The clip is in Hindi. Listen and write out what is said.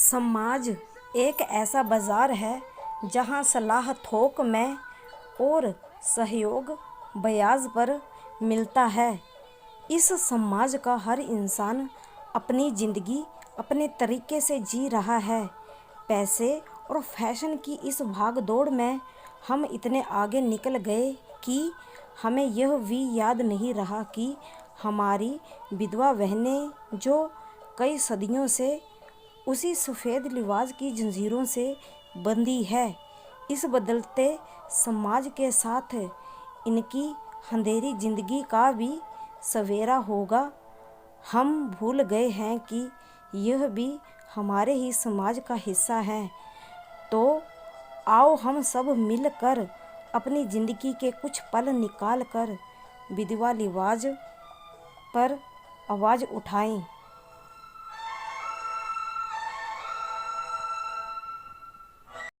समाज एक ऐसा बाजार है जहाँ सलाह थोक में और सहयोग ब्याज पर मिलता है। इस समाज का हर इंसान अपनी ज़िंदगी अपने तरीके से जी रहा है। पैसे और फैशन की इस भाग दौड़ में हम इतने आगे निकल गए कि हमें यह भी याद नहीं रहा कि हमारी विधवा बहनें जो कई सदियों से उसी सफ़ेद लिबास की जंजीरों से बंधी है, इस बदलते समाज के साथ इनकी अंधेरी ज़िंदगी का भी सवेरा होगा। हम भूल गए हैं कि यह भी हमारे ही समाज का हिस्सा है। तो आओ हम सब मिलकर अपनी ज़िंदगी के कुछ पल निकाल कर विधवा लिबास पर आवाज़ उठाएं।